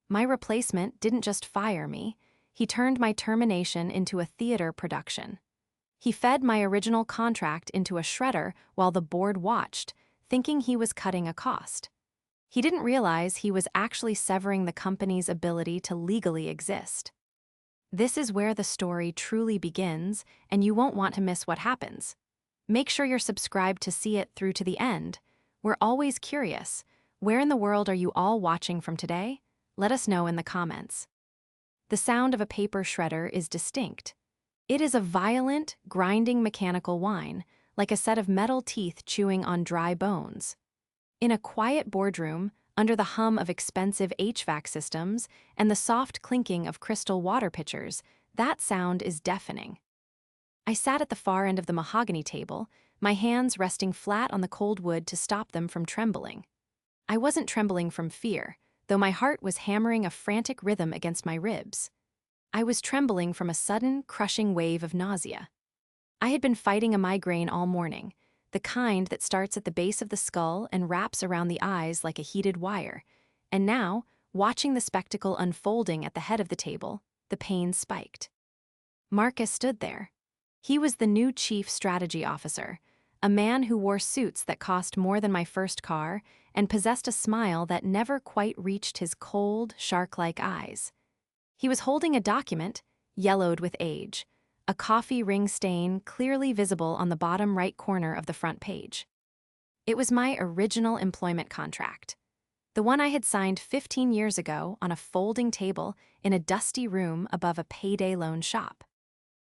My replacement didn't just fire me, he turned my termination into a theater production. He fed my original contract into a shredder while the board watched, thinking he was cutting a cost. He didn't realize he was actually severing the company's ability to legally exist. This is where the story truly begins, and you won't want to miss what happens. Make sure you're subscribed to see it through to the end. We're always curious. Where in the world are you all watching from today? Let us know in the comments. The sound of a paper shredder is distinct. It is a violent, grinding mechanical whine, like a set of metal teeth chewing on dry bones. In a quiet boardroom, under the hum of expensive HVAC systems and the soft clinking of crystal water pitchers, that sound is deafening. I sat at the far end of the mahogany table, my hands resting flat on the cold wood to stop them from trembling. I wasn't trembling from fear, though my heart was hammering a frantic rhythm against my ribs. I was trembling from a sudden, crushing wave of nausea. I had been fighting a migraine all morning, the kind that starts at the base of the skull and wraps around the eyes like a heated wire, and now, watching the spectacle unfolding at the head of the table, the pain spiked. Marcus stood there. He was the new chief strategy officer, a man who wore suits that cost more than my first car and possessed a smile that never quite reached his cold, shark-like eyes. He was holding a document, yellowed with age, a coffee ring stain clearly visible on the bottom right corner of the front page. It was my original employment contract, the one I had signed 15 years ago on a folding table in a dusty room above a payday loan shop.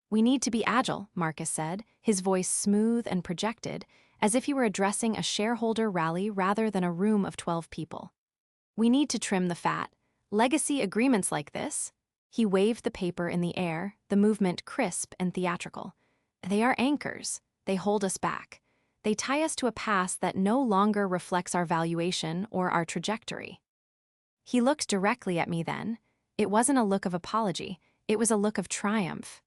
"We need to be agile," Marcus said, his voice smooth and projected, as if he were addressing a shareholder rally rather than a room of 12 people. "We need to trim the fat. Legacy agreements like this," he waved the paper in the air, the movement crisp and theatrical. "They are anchors. They hold us back. They tie us to a past that no longer reflects our valuation or our trajectory." He looked directly at me then. It wasn't a look of apology, it was a look of triumph.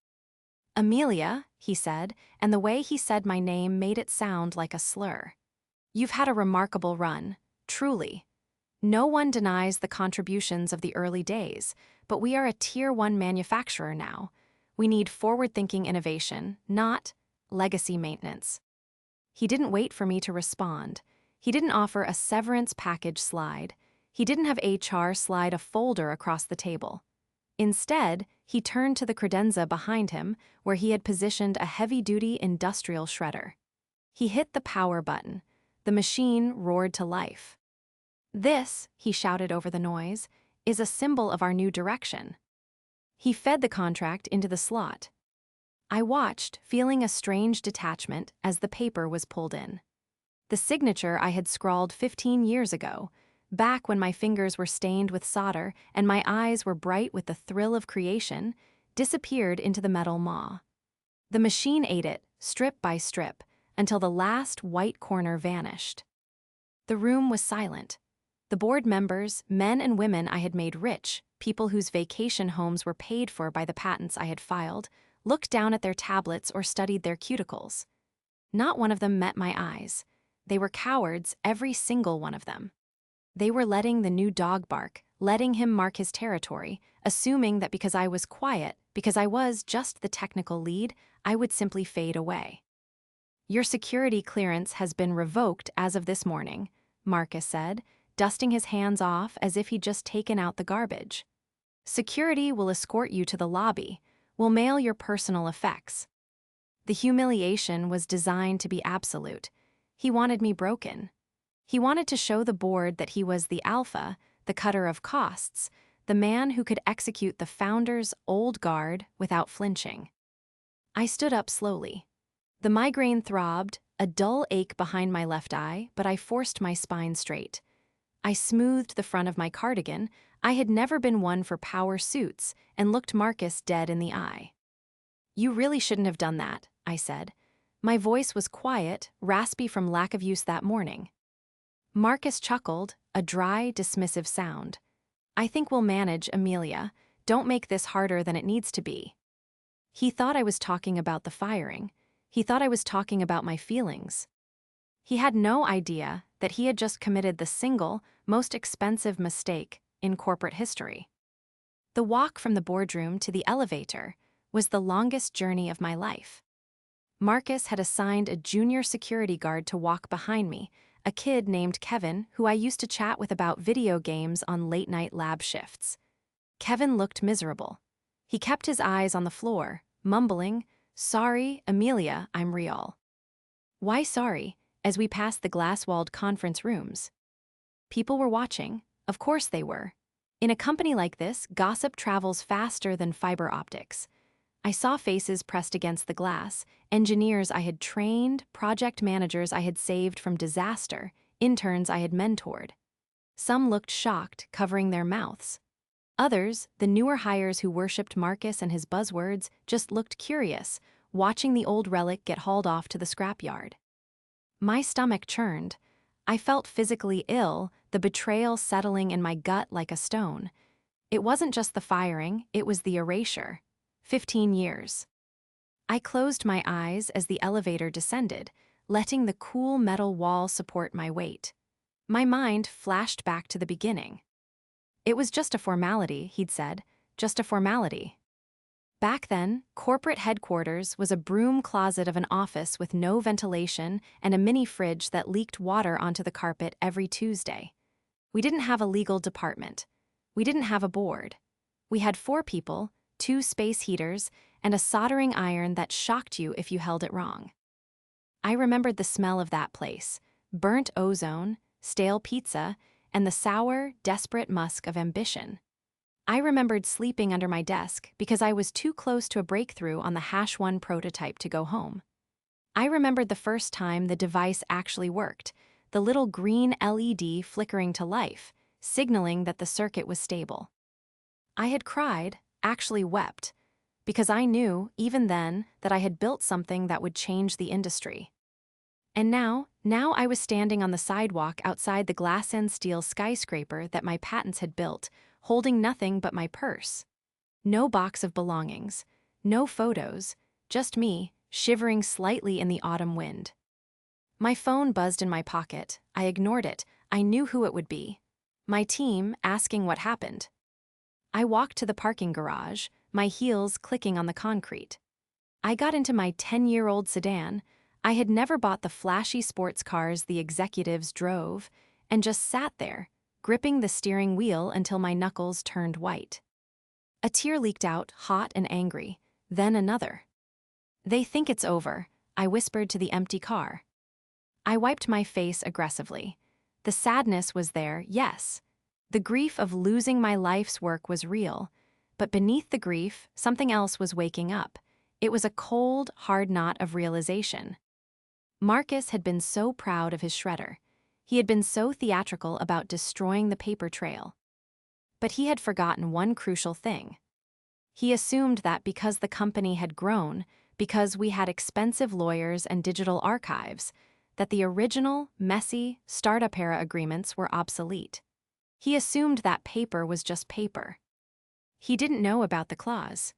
"Amelia," he said, and the way he said my name made it sound like a slur. "You've had a remarkable run, truly. No one denies the contributions of the early days, but we are a Tier 1 manufacturer now. We need forward-thinking innovation, not legacy maintenance." He didn't wait for me to respond. He didn't offer a severance package slide. He didn't have HR slide a folder across the table. Instead, he turned to the credenza behind him, where he had positioned a heavy-duty industrial shredder. He hit the power button. The machine roared to life. "This," he shouted over the noise, "is a symbol of our new direction." He fed the contract into the slot. I watched, feeling a strange detachment as the paper was pulled in. The signature I had scrawled 15 years ago, back when my fingers were stained with solder and my eyes were bright with the thrill of creation, disappeared into the metal maw. The machine ate it, strip by strip, until the last white corner vanished. The room was silent. The board members, men and women I had made rich, people whose vacation homes were paid for by the patents I had filed, looked down at their tablets or studied their cuticles. Not one of them met my eyes. They were cowards, every single one of them. They were letting the new dog bark, letting him mark his territory, assuming that because I was quiet, because I was just the technical lead, I would simply fade away. "Your security clearance has been revoked as of this morning," Marcus said, dusting his hands off as if he'd just taken out the garbage. "Security will escort you to the lobby. We'll mail your personal effects." The humiliation was designed to be absolute. He wanted me broken. He wanted to show the board that he was the alpha, the cutter of costs, the man who could execute the founder's old guard without flinching. I stood up slowly. The migraine throbbed, a dull ache behind my left eye, but I forced my spine straight. I smoothed the front of my cardigan. I had never been one for power suits, and looked Marcus dead in the eye. "You really shouldn't have done that," I said. My voice was quiet, raspy from lack of use that morning. Marcus chuckled, a dry, dismissive sound. "I think we'll manage, Amelia. Don't make this harder than it needs to be." He thought I was talking about the firing. He thought I was talking about my feelings. He had no idea that he had just committed the single, most expensive mistake in corporate history. The walk from the boardroom to the elevator was the longest journey of my life. Marcus had assigned a junior security guard to walk behind me, a kid named Kevin who I used to chat with about video games on late-night lab shifts. Kevin looked miserable. He kept his eyes on the floor, mumbling, "Sorry, Amelia, I'm real." Why sorry, as we passed the glass-walled conference rooms? People were watching, of course they were. In a company like this, gossip travels faster than fiber optics. I saw faces pressed against the glass, engineers I had trained, project managers I had saved from disaster, interns I had mentored. Some looked shocked, covering their mouths. Others, the newer hires who worshipped Marcus and his buzzwords, just looked curious, watching the old relic get hauled off to the scrapyard. My stomach churned. I felt physically ill, the betrayal settling in my gut like a stone. It wasn't just the firing, it was the erasure. 15 years. I closed my eyes as the elevator descended, letting the cool metal wall support my weight. My mind flashed back to the beginning. It was just a formality, he'd said, just a formality. Back then, corporate headquarters was a broom closet of an office with no ventilation and a mini fridge that leaked water onto the carpet every Tuesday. We didn't have a legal department. We didn't have a board. We had 4 people, 2 space heaters, and a soldering iron that shocked you if you held it wrong. I remembered the smell of that place, burnt ozone, stale pizza, and the sour, desperate musk of ambition. I remembered sleeping under my desk because I was too close to a breakthrough on the #1 prototype to go home. I remembered the first time the device actually worked, the little green LED flickering to life, signaling that the circuit was stable. I had cried, actually wept, because I knew, even then, that I had built something that would change the industry. And now I was standing on the sidewalk outside the glass and steel skyscraper that my patents had built, holding nothing but my purse. No box of belongings, no photos, just me, shivering slightly in the autumn wind. My phone buzzed in my pocket. I ignored it. I knew who it would be. My team, asking what happened. I walked to the parking garage, my heels clicking on the concrete. I got into my 10-year-old sedan. I had never bought the flashy sports cars the executives drove, and just sat there, gripping the steering wheel until my knuckles turned white. A tear leaked out, hot and angry, then another. "They think it's over," I whispered to the empty car. I wiped my face aggressively. The sadness was there, yes. The grief of losing my life's work was real, but beneath the grief, something else was waking up. It was a cold, hard knot of realization. Marcus had been so proud of his shredder. He had been so theatrical about destroying the paper trail. But he had forgotten one crucial thing. He assumed that because the company had grown, because we had expensive lawyers and digital archives, that the original, messy, startup-era agreements were obsolete. He assumed that paper was just paper. He didn't know about the clause.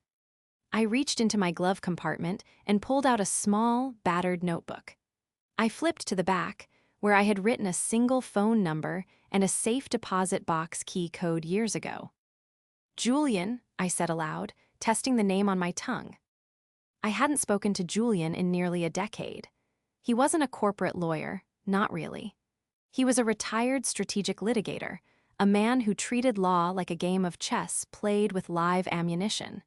I reached into my glove compartment and pulled out a small, battered notebook. I flipped to the back, where I had written a single phone number and a safe deposit box key code years ago. "Julian," I said aloud, testing the name on my tongue. I hadn't spoken to Julian in nearly a decade. He wasn't a corporate lawyer, not really. He was a retired strategic litigator, a man who treated law like a game of chess played with live ammunition.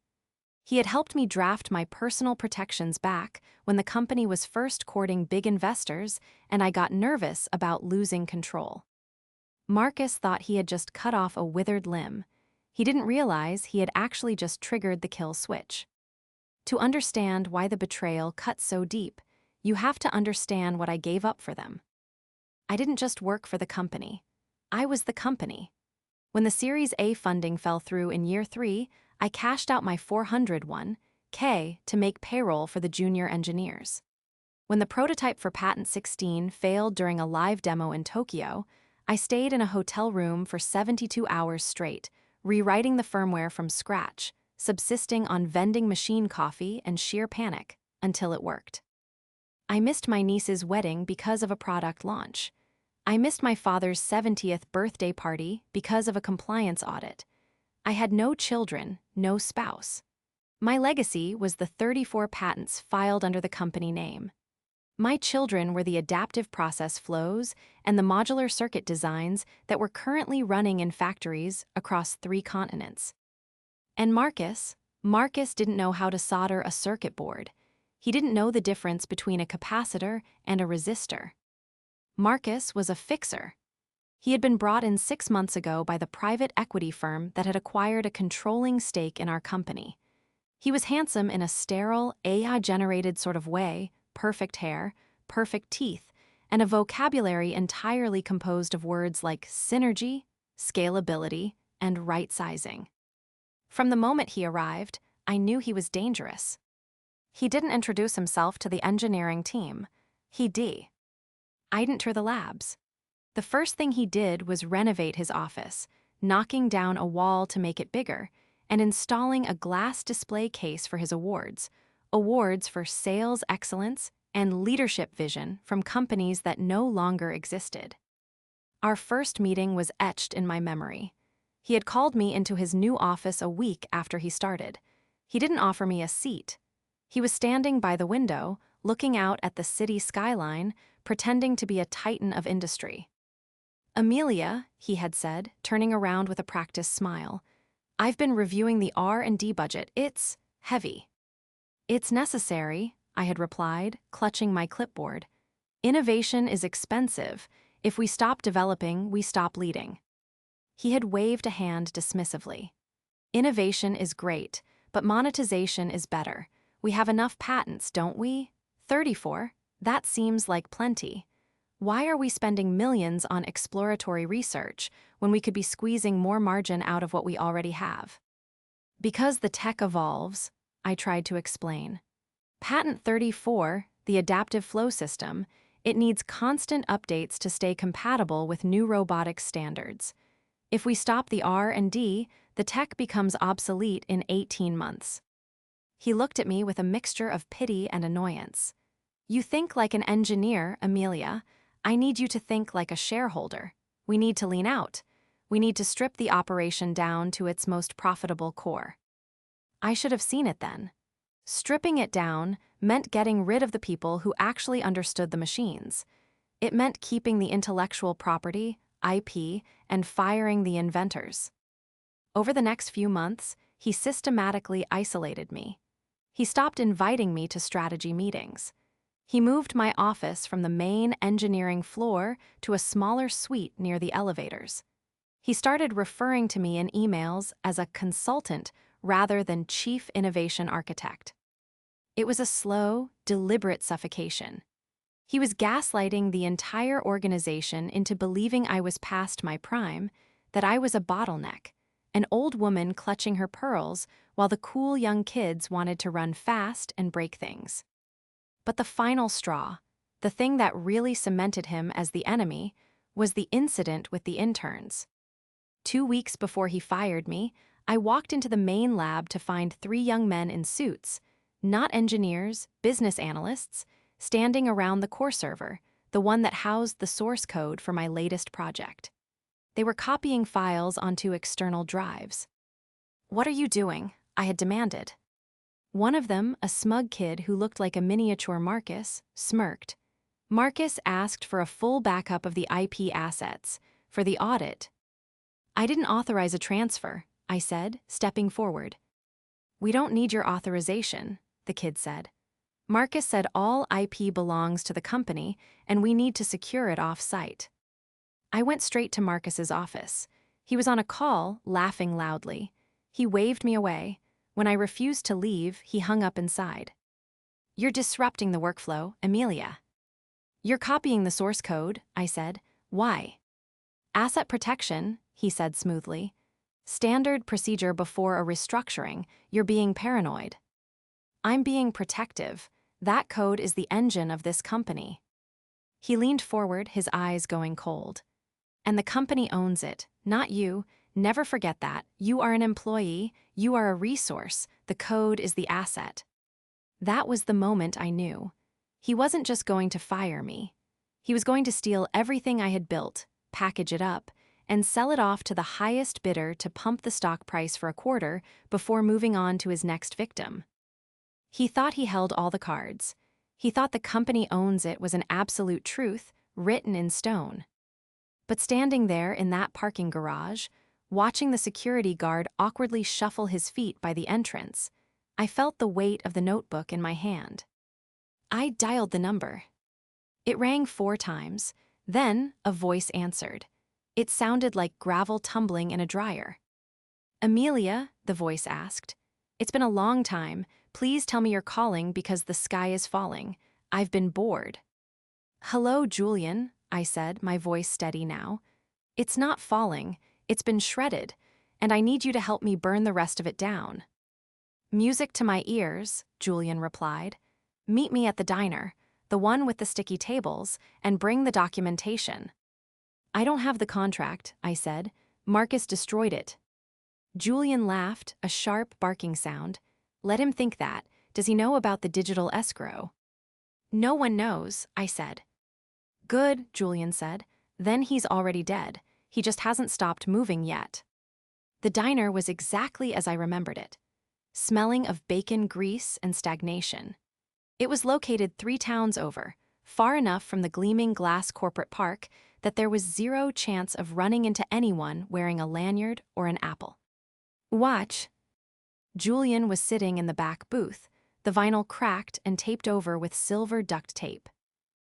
He had helped me draft my personal protections back when the company was first courting big investors and I got nervous about losing control. Marcus thought he had just cut off a withered limb. He didn't realize he had actually just triggered the kill switch. To understand why the betrayal cut so deep, you have to understand what I gave up for them. I didn't just work for the company. I was the company. When the Series A funding fell through in year 3, I cashed out my $401K to make payroll for the junior engineers. When the prototype for Patent 16 failed during a live demo in Tokyo, I stayed in a hotel room for 72 hours straight, rewriting the firmware from scratch, subsisting on vending machine coffee and sheer panic, until it worked. I missed my niece's wedding because of a product launch. I missed my father's 70th birthday party because of a compliance audit. I had no children, no spouse. My legacy was the 34 patents filed under the company name. My children were the adaptive process flows and the modular circuit designs that were currently running in factories across 3 continents. And Marcus didn't know how to solder a circuit board. He didn't know the difference between a capacitor and a resistor. Marcus was a fixer. He had been brought in 6 months ago by the private equity firm that had acquired a controlling stake in our company. He was handsome in a sterile, AI-generated sort of way, perfect hair, perfect teeth, and a vocabulary entirely composed of words like synergy, scalability, and right-sizing. From the moment he arrived, I knew he was dangerous. He didn't introduce himself to the engineering team. I didn't tour the labs. The first thing he did was renovate his office, knocking down a wall to make it bigger, and installing a glass display case for his awards for sales excellence and leadership vision from companies that no longer existed. Our first meeting was etched in my memory. He had called me into his new office a week after he started. He didn't offer me a seat. He was standing by the window, looking out at the city skyline, pretending to be a titan of industry. "Amelia," he had said, turning around with a practiced smile, "I've been reviewing the R&D budget. It's heavy." "It's necessary," I had replied, clutching my clipboard. "Innovation is expensive. If we stop developing, we stop leading." He had waved a hand dismissively. "Innovation is great, but monetization is better. We have enough patents, don't we? 34? That seems like plenty. Why are we spending millions on exploratory research when we could be squeezing more margin out of what we already have?" "Because the tech evolves," I tried to explain. "Patent 34, the adaptive flow system, it needs constant updates to stay compatible with new robotics standards. If we stop the R&D, the tech becomes obsolete in 18 months. He looked at me with a mixture of pity and annoyance. "You think like an engineer, Amelia. I need you to think like a shareholder. We need to lean out. We need to strip the operation down to its most profitable core." I should have seen it then. Stripping it down meant getting rid of the people who actually understood the machines. It meant keeping the intellectual property, IP, and firing the inventors. Over the next few months, he systematically isolated me. He stopped inviting me to strategy meetings. He moved my office from the main engineering floor to a smaller suite near the elevators. He started referring to me in emails as a consultant rather than chief innovation architect. It was a slow, deliberate suffocation. He was gaslighting the entire organization into believing I was past my prime, that I was a bottleneck, an old woman clutching her pearls while the cool young kids wanted to run fast and break things. But the final straw, the thing that really cemented him as the enemy, was the incident with the interns. 2 weeks before he fired me, I walked into the main lab to find 3 young men in suits, not engineers, business analysts, standing around the core server, the one that housed the source code for my latest project. They were copying files onto external drives. "What are you doing?" I had demanded. One of them, a smug kid who looked like a miniature Marcus, smirked. "Marcus asked for a full backup of the IP assets, for the audit." "I didn't authorize a transfer," I said, stepping forward. "We don't need your authorization," the kid said. "Marcus said all IP belongs to the company, and we need to secure it off-site." I went straight to Marcus's office. He was on a call, laughing loudly. He waved me away. When I refused to leave, he hung up inside. "You're disrupting the workflow, Amelia." "You're copying the source code," I said. "Why?" "Asset protection," he said smoothly. "Standard procedure before a restructuring. You're being paranoid." "I'm being protective. That code is the engine of this company." He leaned forward, his eyes going cold. "And the company owns it, not you. Never forget that. You are an employee, you are a resource, the code is the asset." That was the moment I knew. He wasn't just going to fire me. He was going to steal everything I had built, package it up, and sell it off to the highest bidder to pump the stock price for a quarter before moving on to his next victim. He thought he held all the cards. He thought the company owns it was an absolute truth, written in stone. But standing there in that parking garage, watching the security guard awkwardly shuffle his feet by the entrance, I felt the weight of the notebook in my hand. I dialed the number. It rang 4 times, then a voice answered. It sounded like gravel tumbling in a dryer. "Amelia," the voice asked, "it's been a long time. Please tell me you're calling because the sky is falling. I've been bored." "Hello, Julian," I said, my voice steady now. "It's not falling, it's been shredded, and I need you to help me burn the rest of it down." "Music to my ears," Julian replied. "Meet me at the diner, the one with the sticky tables, and bring the documentation." "I don't have the contract," I said. "Marcus destroyed it." Julian laughed, a sharp, barking sound. "Let him think that. Does he know about the digital escrow?" "No one knows," I said. "Good," Julian said. "Then he's already dead. He just hasn't stopped moving yet." The diner was exactly as I remembered it, smelling of bacon grease and stagnation. It was located 3 towns over, far enough from the gleaming glass corporate park that there was zero chance of running into anyone wearing a lanyard or an apple. "Watch." Julian was sitting in the back booth, the vinyl cracked and taped over with silver duct tape.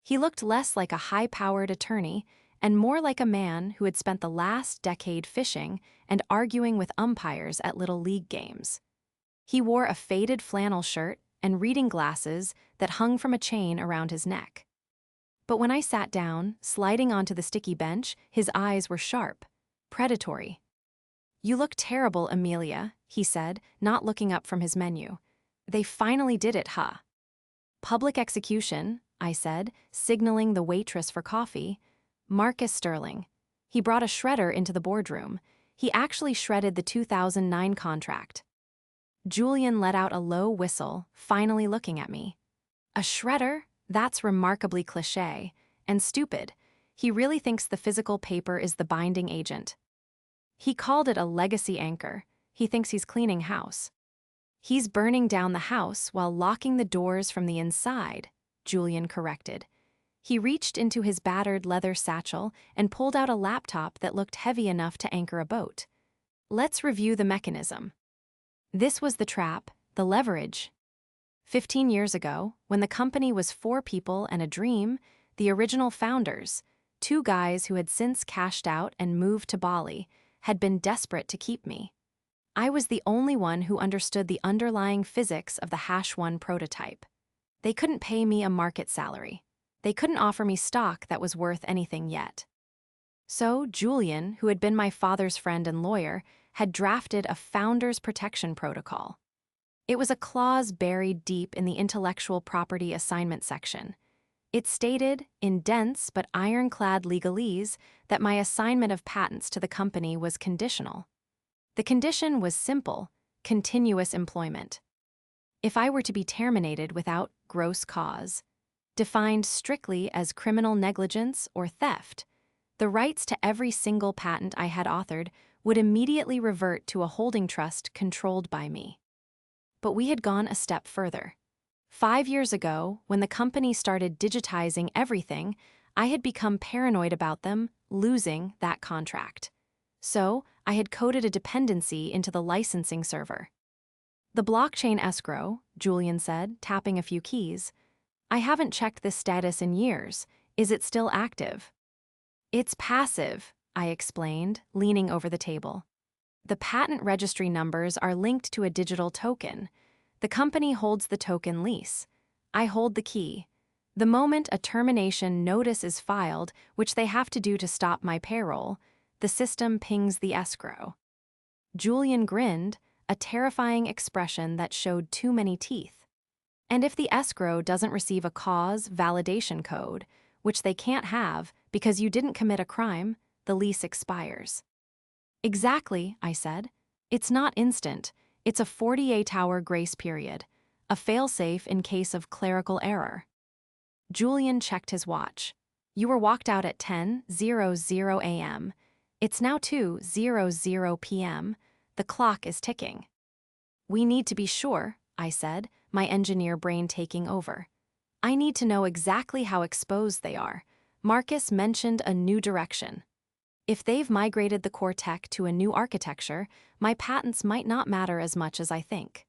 He looked less like a high-powered attorney and more like a man who had spent the last decade fishing and arguing with umpires at Little League games. He wore a faded flannel shirt and reading glasses that hung from a chain around his neck. But when I sat down, sliding onto the sticky bench, his eyes were sharp, predatory. "You look terrible, Amelia," he said, not looking up from his menu. "They finally did it, huh?" "Public execution," I said, signaling the waitress for coffee. "Marcus Sterling. He brought a shredder into the boardroom. He actually shredded the 2009 contract." Julian let out a low whistle, finally looking at me. "A shredder? That's remarkably cliché. And stupid. He really thinks the physical paper is the binding agent. He called it a legacy anchor. He thinks he's cleaning house." "He's burning down the house while locking the doors from the inside," Julian corrected. He reached into his battered leather satchel and pulled out a laptop that looked heavy enough to anchor a boat. "Let's review the mechanism." This was the trap, the leverage. 15 years ago, when the company was 4 people and a dream, the original founders, 2 guys who had since cashed out and moved to Bali, had been desperate to keep me. I was the only one who understood the underlying physics of the #1 prototype. They couldn't pay me a market salary. They couldn't offer me stock that was worth anything yet. So Julian, who had been my father's friend and lawyer, had drafted a founder's protection protocol. It was a clause buried deep in the intellectual property assignment section. It stated, in dense but ironclad legalese, that my assignment of patents to the company was conditional. The condition was simple: continuous employment. If I were to be terminated without gross cause, defined strictly as criminal negligence or theft, the rights to every single patent I had authored would immediately revert to a holding trust controlled by me. But we had gone a step further. 5 years ago, when the company started digitizing everything, I had become paranoid about them losing that contract. So, I had coded a dependency into the licensing server. "The blockchain escrow," Julian said, tapping a few keys. "I haven't checked this status in years. Is it still active?" "It's passive," I explained, leaning over the table. "The patent registry numbers are linked to a digital token. The company holds the token lease. I hold the key. The moment a termination notice is filed, which they have to do to stop my payroll, the system pings the escrow." Julian grinned, a terrifying expression that showed too many teeth. "And if the escrow doesn't receive a cause validation code, which they can't have because you didn't commit a crime, the lease expires." "Exactly," I said. "It's not instant. It's a 48-hour grace period, a failsafe in case of clerical error." Julian checked his watch. You were walked out at 10:00 a.m. It's now 2:00 p.m. The clock is ticking. We need to be sure, I said, my engineer brain taking over. I need to know exactly how exposed they are. Marcus mentioned a new direction. If they've migrated the core tech to a new architecture, my patents might not matter as much as I think.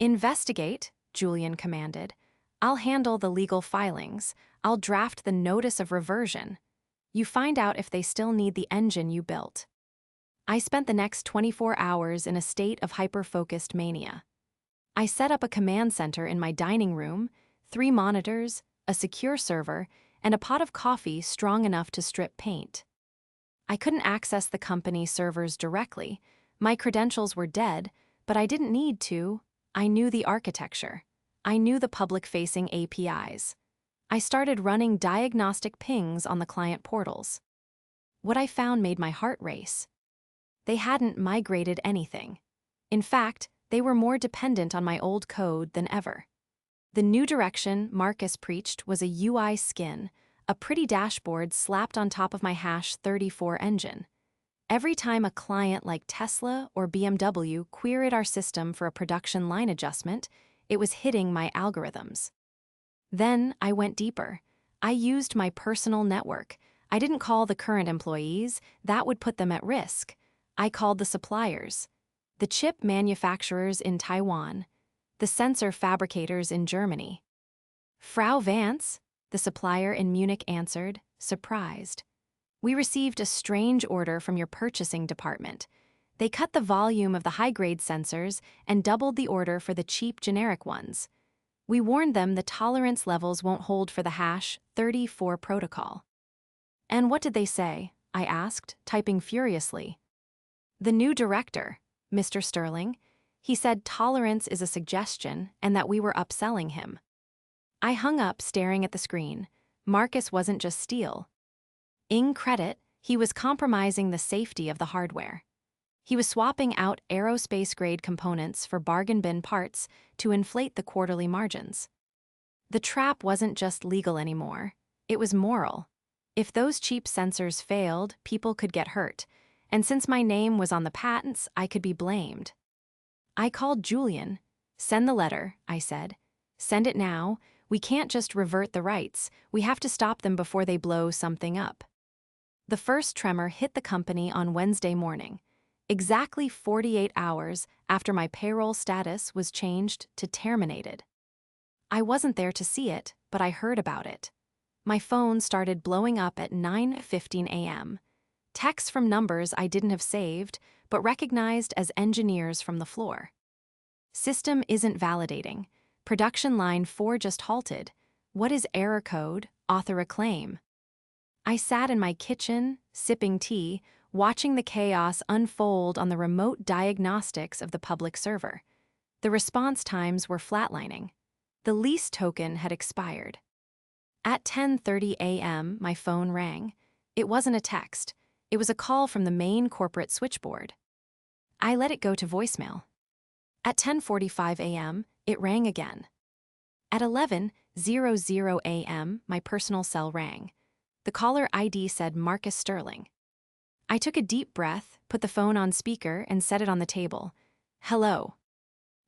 Investigate, Julian commanded. I'll handle the legal filings. I'll draft the notice of reversion. You find out if they still need the engine you built. I spent the next 24 hours in a state of hyper-focused mania. I set up a command center in my dining room, 3 monitors, a secure server, and a pot of coffee strong enough to strip paint. I couldn't access the company servers directly. My credentials were dead, but I didn't need to. I knew the architecture. I knew the public-facing APIs. I started running diagnostic pings on the client portals. What I found made my heart race. They hadn't migrated anything. In fact, they were more dependent on my old code than ever. The new direction Marcus preached was a UI skin, a pretty dashboard slapped on top of my #34 engine. Every time a client like Tesla or BMW queried our system for a production line adjustment, it was hitting my algorithms. Then I went deeper. I used my personal network. I didn't call the current employees, that would put them at risk. I called the suppliers, the chip manufacturers in Taiwan, the sensor fabricators in Germany. Frau Vance, the supplier in Munich answered, surprised. We received a strange order from your purchasing department. They cut the volume of the high-grade sensors and doubled the order for the cheap generic ones. We warned them the tolerance levels won't hold for the #34 protocol. And what did they say? I asked, typing furiously. The new director, Mr. Sterling, he said tolerance is a suggestion and that we were upselling him. I hung up staring at the screen. Marcus wasn't just steel. In credit, he was compromising the safety of the hardware. He was swapping out aerospace-grade components for bargain bin parts to inflate the quarterly margins. The trap wasn't just legal anymore. It was moral. If those cheap sensors failed, people could get hurt. And since my name was on the patents, I could be blamed. I called Julian. Send the letter, I said. Send it now. We can't just revert the rights. We have to stop them before they blow something up. The first tremor hit the company on Wednesday morning, exactly 48 hours after my payroll status was changed to terminated. I wasn't there to see it, but I heard about it. My phone started blowing up at 9:15 a.m. Texts from numbers I didn't have saved, but recognized as engineers from the floor. System isn't validating. Production line 4 just halted. What is error code? Author a claim. I sat in my kitchen, sipping tea, watching the chaos unfold on the remote diagnostics of the public server. The response times were flatlining. The lease token had expired. At 10:30 a.m., my phone rang. It wasn't a text. It was a call from the main corporate switchboard. I let it go to voicemail. At 10:45 a.m., it rang again. At 11:00 a.m., my personal cell rang. The caller ID said Marcus Sterling. I took a deep breath, put the phone on speaker, and set it on the table. Hello.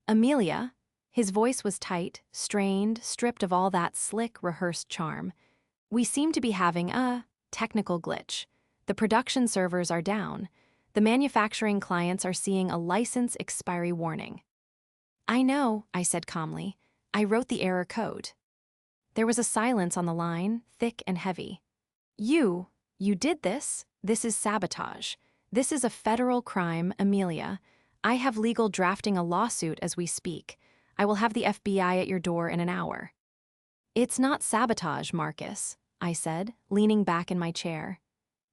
Amelia. His voice was tight, strained, stripped of all that slick, rehearsed charm. We seem to be having a technical glitch. The production servers are down. The manufacturing clients are seeing a license expiry warning. I know, I said calmly. I wrote the error code. There was a silence on the line, thick and heavy. You did this? This is sabotage. This is a federal crime, Amelia. I have legal drafting a lawsuit as we speak. I will have the FBI at your door in an hour. It's not sabotage, Marcus, I said, leaning back in my chair.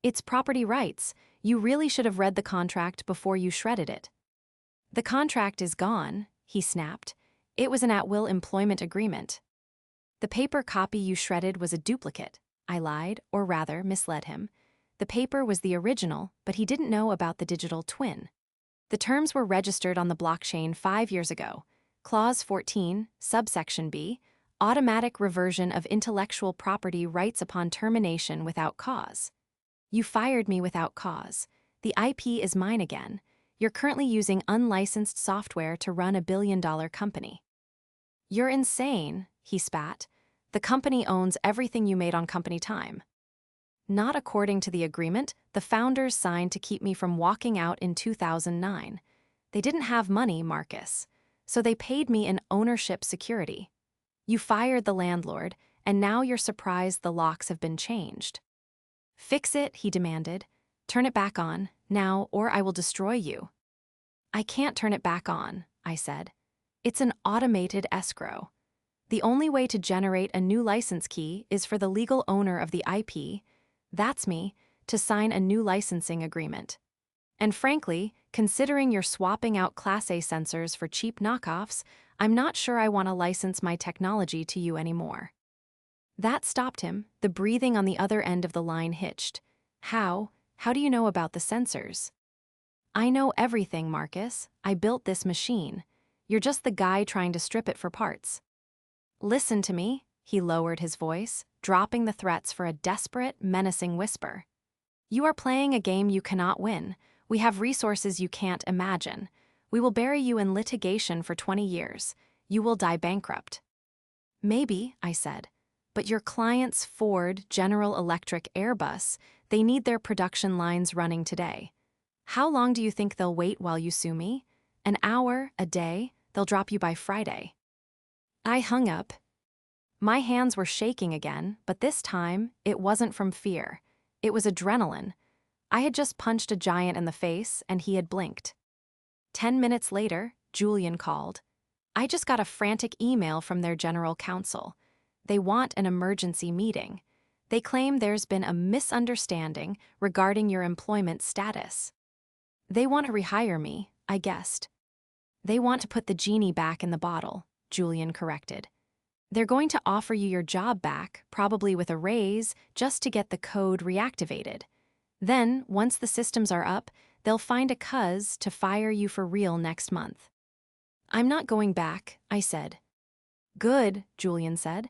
It's property rights. You really should have read the contract before you shredded it. The contract is gone, he snapped. It was an at-will employment agreement. The paper copy you shredded was a duplicate, I lied, or rather misled him. The paper was the original, but he didn't know about the digital twin. The terms were registered on the blockchain 5 years ago. Clause 14, subsection B, automatic reversion of intellectual property rights upon termination without cause. You fired me without cause. The IP is mine again. You're currently using unlicensed software to run a billion-dollar company. You're insane, he spat. The company owns everything you made on company time. Not according to the agreement the founders signed to keep me from walking out in 2009. They didn't have money, Marcus, so they paid me in ownership security. You fired the landlord, and now you're surprised the locks have been changed. Fix it, he demanded. Turn it back on, now, or I will destroy you. I can't turn it back on, I said. It's an automated escrow. The only way to generate a new license key is for the legal owner of the IP, that's me, to sign a new licensing agreement. And frankly, considering you're swapping out Class A sensors for cheap knockoffs, I'm not sure I want to license my technology to you anymore. That stopped him. The breathing on the other end of the line hitched. How do you know about the sensors? I know everything, Marcus. I built this machine. You're just the guy trying to strip it for parts. Listen to me, he lowered his voice, dropping the threats for a desperate, menacing whisper. You are playing a game you cannot win. We have resources you can't imagine. We will bury you in litigation for 20 years. You will die bankrupt. Maybe, I said, but your clients Ford, General Electric, Airbus, they need their production lines running today. How long do you think they'll wait while you sue me? An hour, a day? They'll drop you by Friday. I hung up. My hands were shaking again, but this time, it wasn't from fear. It was adrenaline. I had just punched a giant in the face, and he had blinked. 10 minutes later, Julian called. I just got a frantic email from their general counsel. They want an emergency meeting. They claim there's been a misunderstanding regarding your employment status. They want to rehire me, I guessed. They want to put the genie back in the bottle, Julian corrected. They're going to offer you your job back, probably with a raise, just to get the code reactivated. Then, once the systems are up, they'll find a cuz to fire you for real next month. I'm not going back, I said. Good, Julian said,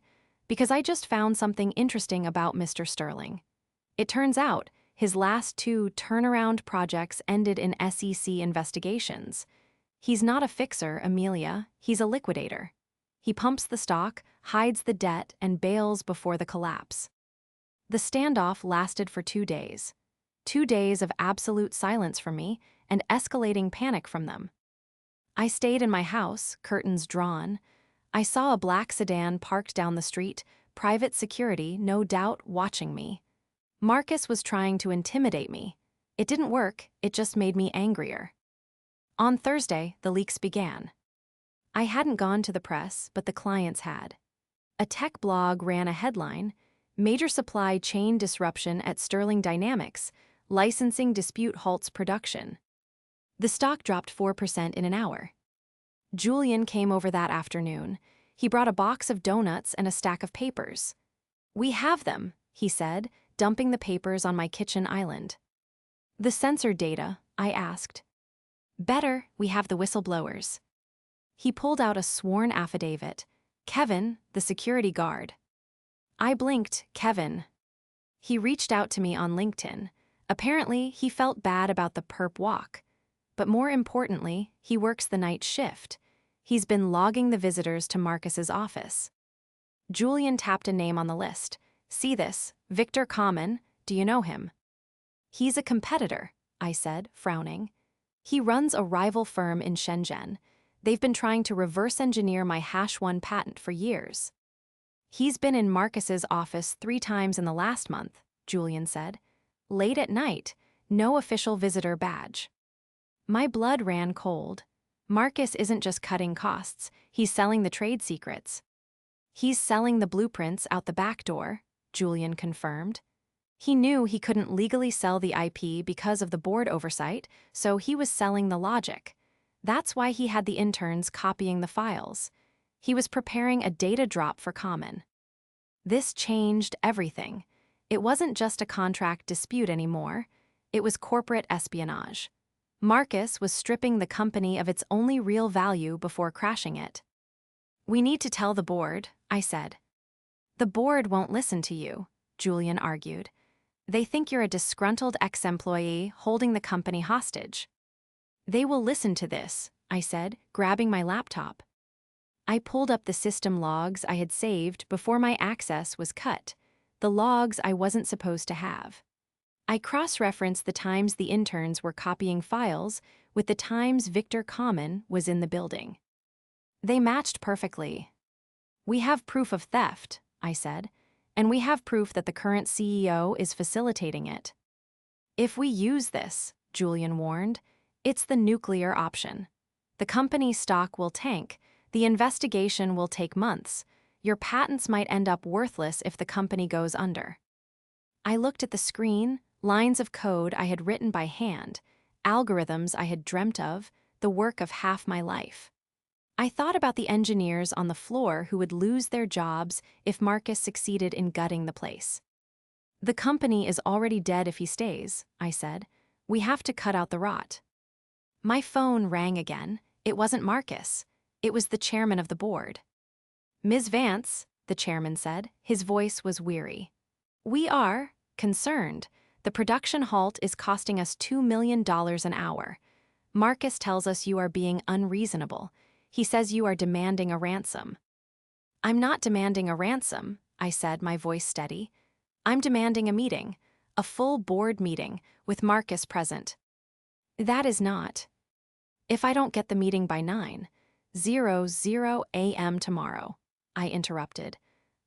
because I just found something interesting about Mr. Sterling. It turns out, his last 2 turnaround projects ended in SEC investigations. He's not a fixer, Amelia, he's a liquidator. He pumps the stock, hides the debt, and bails before the collapse. The standoff lasted for 2 days. 2 days of absolute silence from me and escalating panic from them. I stayed in my house, curtains drawn. I saw a black sedan parked down the street, private security, no doubt, watching me. Marcus was trying to intimidate me. It didn't work, it just made me angrier. On Thursday, the leaks began. I hadn't gone to the press, but the clients had. A tech blog ran a headline, Major Supply Chain Disruption at Sterling Dynamics, Licensing Dispute Halts Production. The stock dropped 4% in an hour. Julian came over that afternoon. He brought a box of donuts and a stack of papers. We have them, he said, dumping the papers on my kitchen island. The sensor data, I asked. Better, we have the whistleblowers. He pulled out a sworn affidavit. Kevin, the security guard. I blinked, Kevin. He reached out to me on LinkedIn. Apparently, he felt bad about the perp walk. But more importantly, he works the night shift. He's been logging the visitors to Marcus's office. Julian tapped a name on the list. See this, Victor Common, do you know him? He's a competitor, I said, frowning. He runs a rival firm in Shenzhen. They've been trying to reverse engineer my #1 patent for years. He's been in Marcus's office 3 times in the last month, Julian said. Late at night, no official visitor badge. My blood ran cold. Marcus isn't just cutting costs, he's selling the trade secrets. He's selling the blueprints out the back door, Julian confirmed. He knew he couldn't legally sell the IP because of the board oversight, so he was selling the logic. That's why he had the interns copying the files. He was preparing a data drop for Common. This changed everything. It wasn't just a contract dispute anymore. It was corporate espionage. Marcus was stripping the company of its only real value before crashing it. We need to tell the board, I said. The board won't listen to you, Julian argued. They think you're a disgruntled ex-employee holding the company hostage. They will listen to this, I said, grabbing my laptop. I pulled up the system logs I had saved before my access was cut, the logs I wasn't supposed to have. I cross-referenced the times the interns were copying files with the times Victor Common was in the building. They matched perfectly. We have proof of theft, I said, and we have proof that the current CEO is facilitating it. If we use this, Julian warned, it's the nuclear option. The company's stock will tank, the investigation will take months, your patents might end up worthless if the company goes under. I looked at the screen, lines of code I had written by hand, algorithms I had dreamt of, the work of half my life. I thought about the engineers on the floor who would lose their jobs if Marcus succeeded in gutting the place. The company is already dead if he stays, I said. We have to cut out the rot. My phone rang again. It wasn't Marcus. It was the chairman of the board. Ms. Vance, the chairman said. His voice was weary. We are concerned. The production halt is costing us $2 million an hour. Marcus tells us you are being unreasonable. He says you are demanding a ransom. I'm not demanding a ransom, I said, my voice steady. I'm demanding a meeting, a full board meeting, with Marcus present. That is not. If I don't get the meeting by 9:00 a.m. tomorrow, I interrupted.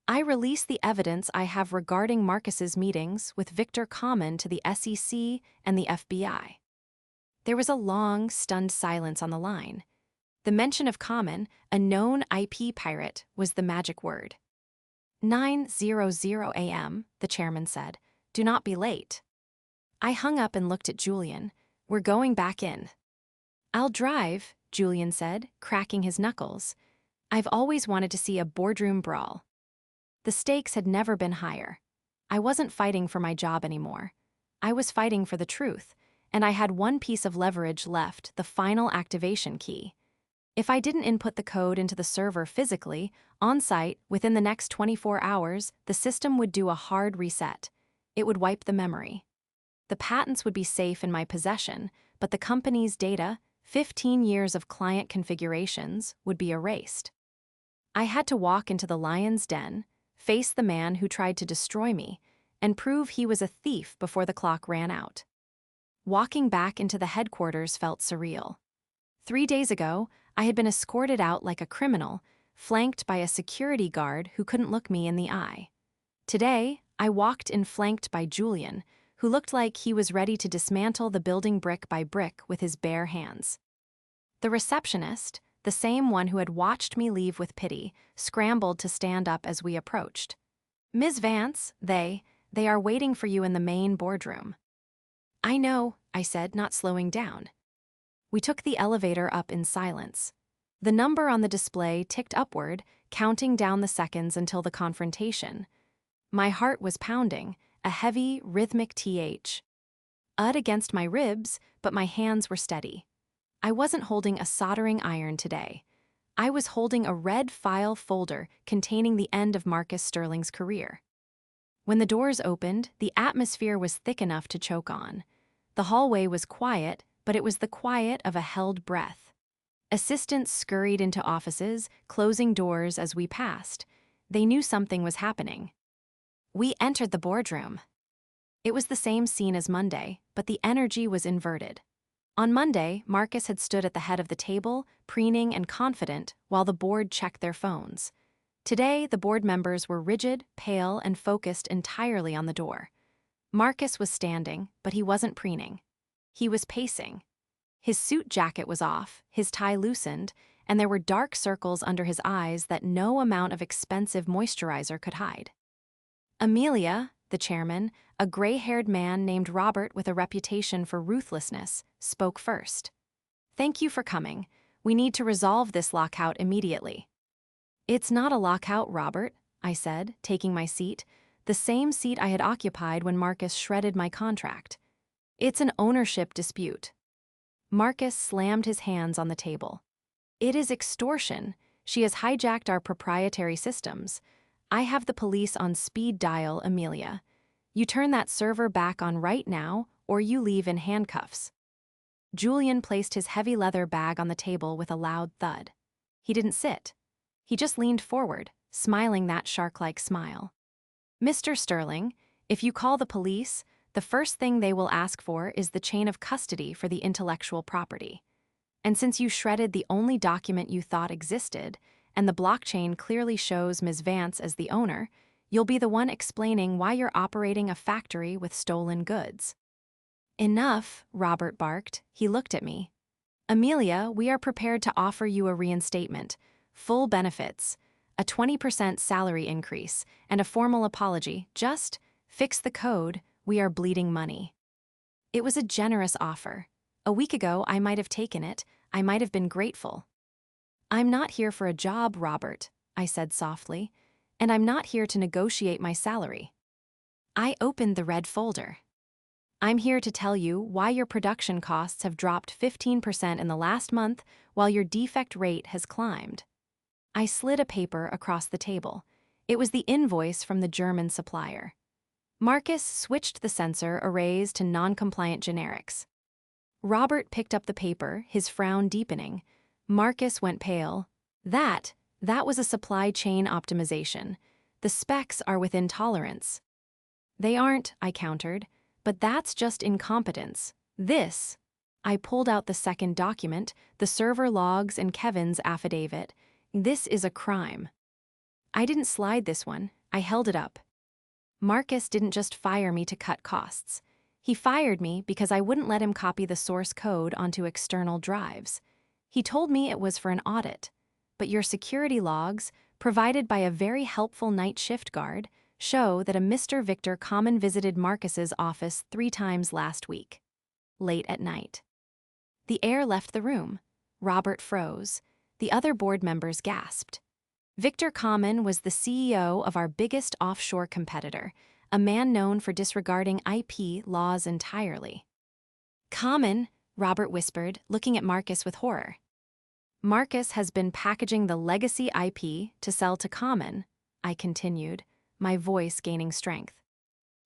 I release the evidence I have regarding Marcus's meetings with Victor Common to the SEC and the FBI. There was a long, stunned silence on the line. The mention of Common, a known IP pirate, was the magic word. 9:00 a.m., the chairman said. Do not be late. I hung up and looked at Julian. We're going back in. I'll drive, Julian said, cracking his knuckles. I've always wanted to see a boardroom brawl. The stakes had never been higher. I wasn't fighting for my job anymore. I was fighting for the truth, and I had one piece of leverage left, the final activation key. If I didn't input the code into the server physically, on-site, within the next 24 hours, the system would do a hard reset. It would wipe the memory. The patents would be safe in my possession, but the company's data, 15 years of client configurations, would be erased. I had to walk into the lion's den, face the man who tried to destroy me, and prove he was a thief before the clock ran out. Walking back into the headquarters felt surreal. 3 days ago, I had been escorted out like a criminal, flanked by a security guard who couldn't look me in the eye. Today, I walked in flanked by Julian, who looked like he was ready to dismantle the building brick by brick with his bare hands. The receptionist, the same one who had watched me leave with pity, scrambled to stand up as we approached. Ms. Vance, they are waiting for you in the main boardroom. I know, I said, not slowing down. We took the elevator up in silence. The number on the display ticked upward, counting down the seconds until the confrontation. My heart was pounding, a heavy, rhythmic th. Against my ribs, but my hands were steady. I wasn't holding a soldering iron today. I was holding a red file folder containing the end of Marcus Sterling's career. When the doors opened, the atmosphere was thick enough to choke on. The hallway was quiet, but it was the quiet of a held breath. Assistants scurried into offices, closing doors as we passed. They knew something was happening. We entered the boardroom. It was the same scene as Monday, but the energy was inverted. On Monday, Marcus had stood at the head of the table, preening and confident, while the board checked their phones. Today, the board members were rigid, pale, and focused entirely on the door. Marcus was standing, but he wasn't preening. He was pacing. His suit jacket was off, his tie loosened, and there were dark circles under his eyes that no amount of expensive moisturizer could hide. Amelia, the chairman, a gray-haired man named Robert with a reputation for ruthlessness, spoke first. Thank you for coming. We need to resolve this lockout immediately. It's not a lockout, Robert, I said, taking my seat, the same seat I had occupied when Marcus shredded my contract. It's an ownership dispute. Marcus slammed his hands on the table. It is extortion. She has hijacked our proprietary systems. I have the police on speed dial, Amelia. You turn that server back on right now, or you leave in handcuffs." Julian placed his heavy leather bag on the table with a loud thud. He didn't sit. He just leaned forward, smiling that shark-like smile. "Mr. Sterling, if you call the police, the first thing they will ask for is the chain of custody for the intellectual property. And since you shredded the only document you thought existed, and the blockchain clearly shows Ms. Vance as the owner, you'll be the one explaining why you're operating a factory with stolen goods." "Enough," Robert barked. He looked at me. "Amelia, we are prepared to offer you a reinstatement, full benefits, a 20% salary increase, and a formal apology. Just fix the code. We are bleeding money." It was a generous offer. A week ago, I might have taken it. I might have been grateful. "I'm not here for a job, Robert," I said softly, "and I'm not here to negotiate my salary." I opened the red folder. "I'm here to tell you why your production costs have dropped 15% in the last month while your defect rate has climbed." I slid a paper across the table. It was the invoice from the German supplier. Marcus switched the sensor arrays to non-compliant generics. Robert picked up the paper, his frown deepening. Marcus went pale. That was a supply chain optimization. The specs are within tolerance." "They aren't," I countered, "but that's just incompetence. This—" I pulled out the second document, the server logs and Kevin's affidavit. "This is a crime." I didn't slide this one. I held it up. Marcus didn't just fire me to cut costs. He fired me because I wouldn't let him copy the source code onto external drives. He told me it was for an audit. But your security logs, provided by a very helpful night shift guard, show that a Mr. Victor Common visited Marcus's office 3 times last week. Late at night. The air left the room. Robert froze. The other board members gasped. Victor Common was the CEO of our biggest offshore competitor, a man known for disregarding IP laws entirely. "Common," Robert whispered, looking at Marcus with horror. "Marcus has been packaging the legacy IP to sell to Common," I continued, my voice gaining strength.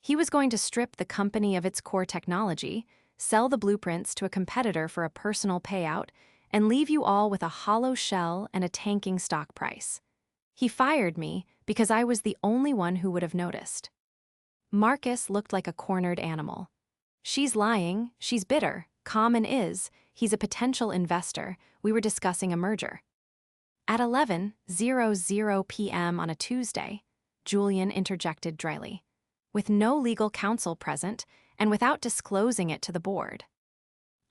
"He was going to strip the company of its core technology, sell the blueprints to a competitor for a personal payout, and leave you all with a hollow shell and a tanking stock price. He fired me because I was the only one who would have noticed." Marcus looked like a cornered animal. "She's lying, she's bitter. Common is. He's a potential investor. We were discussing a merger." At 11:00 p.m. on a Tuesday, Julian interjected dryly, "with no legal counsel present and without disclosing it to the board."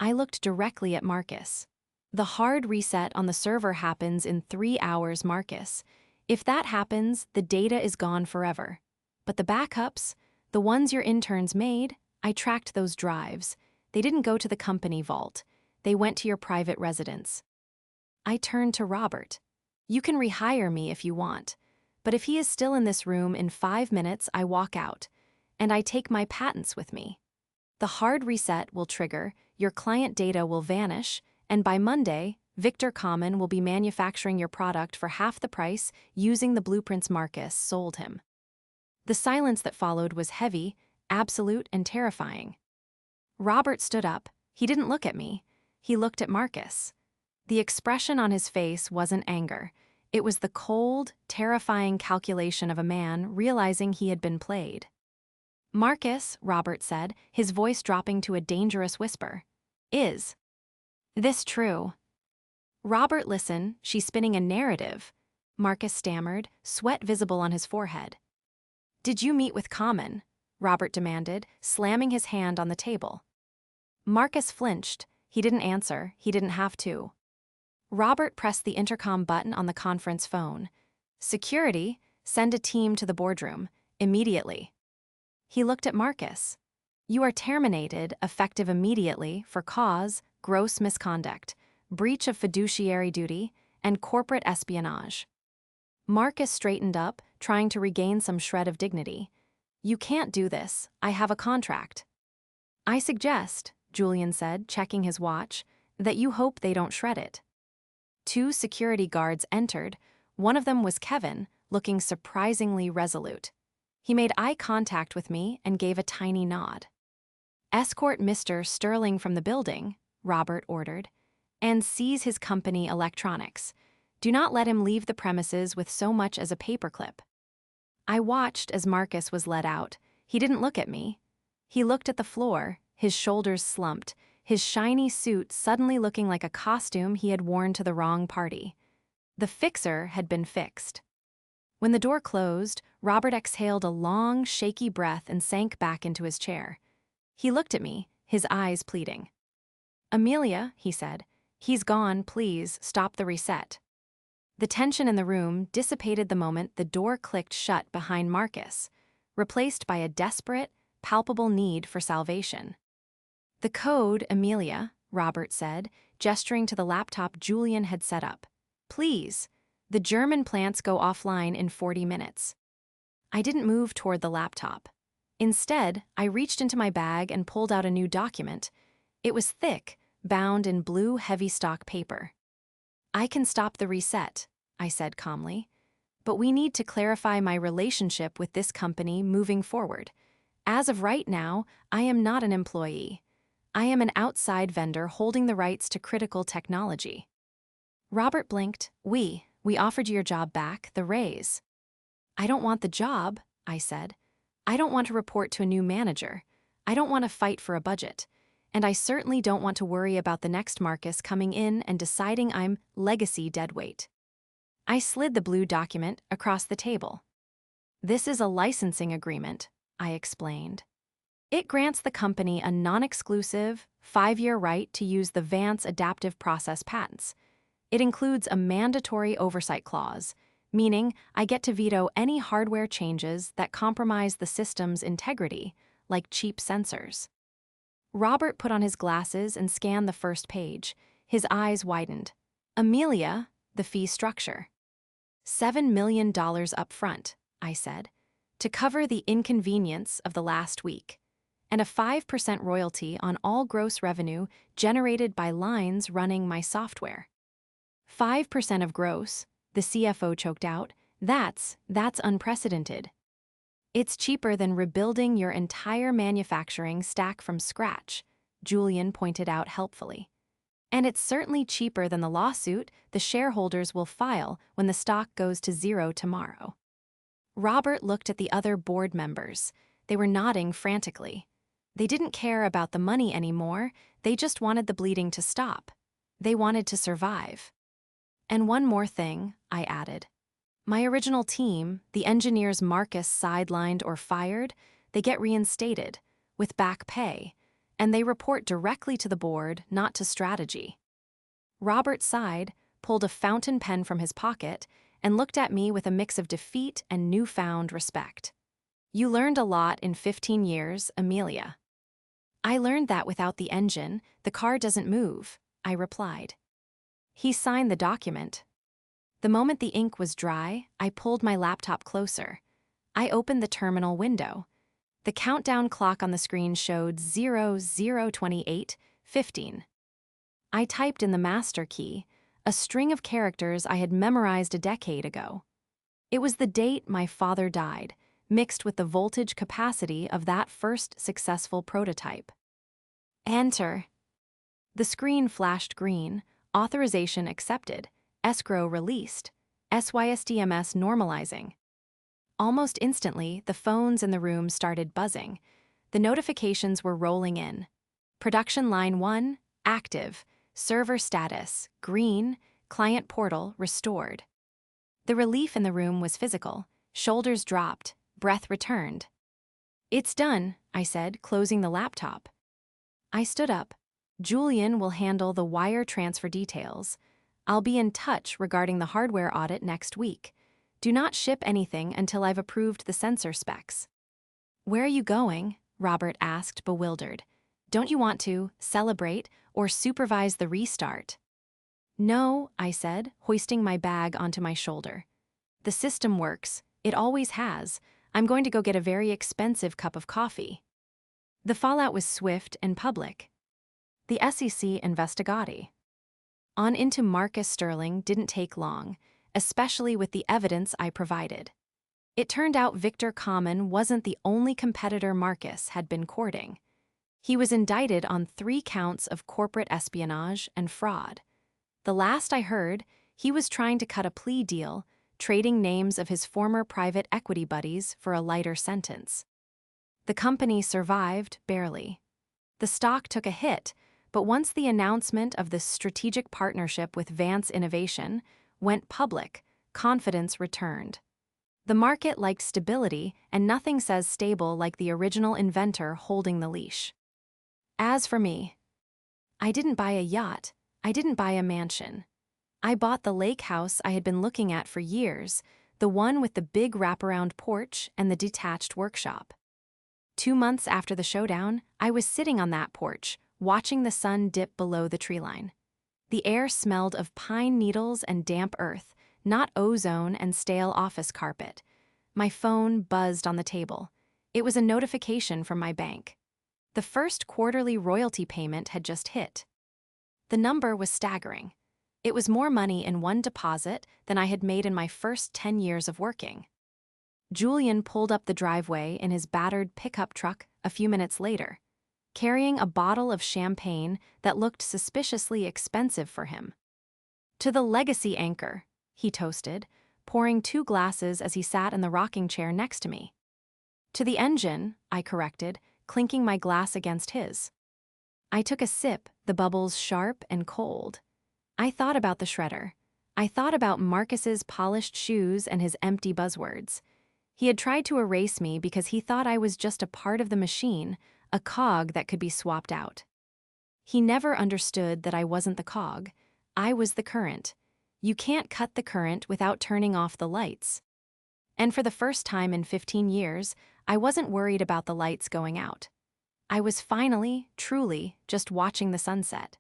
I looked directly at Marcus. "The hard reset on the server happens in 3 hours, Marcus. If that happens, the data is gone forever. But the backups, the ones your interns made, I tracked those drives. They didn't go to the company vault. They went to your private residence." I turned to Robert. "You can rehire me if you want, but if he is still in this room in 5 minutes, I walk out, and I take my patents with me. The hard reset will trigger, your client data will vanish, and by Monday, Victor Common will be manufacturing your product for half the price using the blueprints Marcus sold him." The silence that followed was heavy, absolute, and terrifying. Robert stood up. He didn't look at me. He looked at Marcus. The expression on his face wasn't anger. It was the cold, terrifying calculation of a man realizing he had been played. "Marcus," Robert said, his voice dropping to a dangerous whisper, "is this true?" "Robert, listen, she's spinning a narrative," Marcus stammered, sweat visible on his forehead. "Did you meet with Common?" Robert demanded, slamming his hand on the table. Marcus flinched. He didn't answer. He didn't have to. Robert pressed the intercom button on the conference phone. "Security, send a team to the boardroom, immediately." He looked at Marcus. "You are terminated, effective immediately, for cause, gross misconduct, breach of fiduciary duty, and corporate espionage." Marcus straightened up, trying to regain some shred of dignity. "You can't do this. I have a contract." "I suggest," Julian said, checking his watch, "that you hope they don't shred it." 2 security guards entered. One of them was Kevin, looking surprisingly resolute. He made eye contact with me and gave a tiny nod. "Escort Mr. Sterling from the building," Robert ordered, "and seize his company electronics. Do not let him leave the premises with so much as a paperclip." I watched as Marcus was led out. He didn't look at me. He looked at the floor, his shoulders slumped, his shiny suit suddenly looking like a costume he had worn to the wrong party. The fixer had been fixed. When the door closed, Robert exhaled a long, shaky breath and sank back into his chair. He looked at me, his eyes pleading. "Amelia," he said, "he's gone, please stop the reset." The tension in the room dissipated the moment the door clicked shut behind Marcus, replaced by a desperate, palpable need for salvation. "The code, Amelia," Robert said, gesturing to the laptop Julian had set up. "Please. The German plants go offline in 40 minutes. I didn't move toward the laptop. Instead, I reached into my bag and pulled out a new document. It was thick, bound in blue heavy stock paper. "I can stop the reset," I said calmly. "But we need to clarify my relationship with this company moving forward. As of right now, I am not an employee. I am an outside vendor holding the rights to critical technology." Robert blinked. We offered you your job back, the raise." "I don't want the job," I said. "I don't want to report to a new manager. I don't want to fight for a budget. And I certainly don't want to worry about the next Marcus coming in and deciding I'm legacy deadweight." I slid the blue document across the table. "This is a licensing agreement," I explained. "It grants the company a non-exclusive, 5-year right to use the Vance adaptive process patents. It includes a mandatory oversight clause, meaning I get to veto any hardware changes that compromise the system's integrity, like cheap sensors." Robert put on his glasses and scanned the first page. His eyes widened. "Amelia, the fee structure." $7 million up front, I said, "to cover the inconvenience of the last week, and a 5% royalty on all gross revenue generated by lines running my software." 5% of gross, the CFO choked out. That's unprecedented. "It's cheaper than rebuilding your entire manufacturing stack from scratch," Julian pointed out helpfully. "And it's certainly cheaper than the lawsuit the shareholders will file when the stock goes to zero tomorrow." Robert looked at the other board members. They were nodding frantically. They didn't care about the money anymore, they just wanted the bleeding to stop. They wanted to survive. "And one more thing," I added. "My original team, the engineers Marcus sidelined or fired, they get reinstated, with back pay, and they report directly to the board, not to strategy." Robert sighed, pulled a fountain pen from his pocket, and looked at me with a mix of defeat and newfound respect. "You learned a lot in 15 years, Amelia." "I learned that without the engine, the car doesn't move," I replied. He signed the document. The moment the ink was dry, I pulled my laptop closer. I opened the terminal window. The countdown clock on the screen showed 0028:15. I typed in the master key, a string of characters I had memorized a decade ago. It was the date my father died, mixed with the voltage capacity of that first successful prototype. Enter. The screen flashed green, authorization accepted, escrow released, SYSDMS normalizing. Almost instantly, the phones in the room started buzzing. The notifications were rolling in. Production line 1, active, server status, green, client portal restored. The relief in the room was physical. Shoulders dropped, breath returned. "It's done," I said, closing the laptop. I stood up. "Julian will handle the wire transfer details. I'll be in touch regarding the hardware audit next week. Do not ship anything until I've approved the sensor specs." "Where are you going?" Robert asked, bewildered. "Don't you want to celebrate or supervise the restart?" "No," I said, hoisting my bag onto my shoulder. "The system works. It always has. I'm going to go get a very expensive cup of coffee." The fallout was swift and public. The SEC investigati. On into Marcus Sterling didn't take long, especially with the evidence I provided. It turned out Victor Common wasn't the only competitor Marcus had been courting. He was indicted on 3 counts of corporate espionage and fraud. The last I heard, he was trying to cut a plea deal, trading names of his former private equity buddies for a lighter sentence. The company survived, barely. The stock took a hit, but once the announcement of the strategic partnership with Vance Innovation went public, confidence returned. The market liked stability, and nothing says stable like the original inventor holding the leash. As for me, I didn't buy a yacht, I didn't buy a mansion. I bought the lake house I had been looking at for years, the one with the big wraparound porch and the detached workshop. 2 months after the showdown, I was sitting on that porch, watching the sun dip below the treeline. The air smelled of pine needles and damp earth, not ozone and stale office carpet. My phone buzzed on the table. It was a notification from my bank. The first quarterly royalty payment had just hit. The number was staggering. It was more money in one deposit than I had made in my first 10 years of working. Julian pulled up the driveway in his battered pickup truck a few minutes later, carrying a bottle of champagne that looked suspiciously expensive for him. "To the legacy anchor," he toasted, pouring 2 glasses as he sat in the rocking chair next to me. "To the engine," I corrected, clinking my glass against his. I took a sip, the bubbles sharp and cold. I thought about the shredder. I thought about Marcus's polished shoes and his empty buzzwords. He had tried to erase me because he thought I was just a part of the machine, a cog that could be swapped out. He never understood that I wasn't the cog. I was the current. You can't cut the current without turning off the lights. And for the first time in 15 years, I wasn't worried about the lights going out. I was finally, truly, just watching the sunset.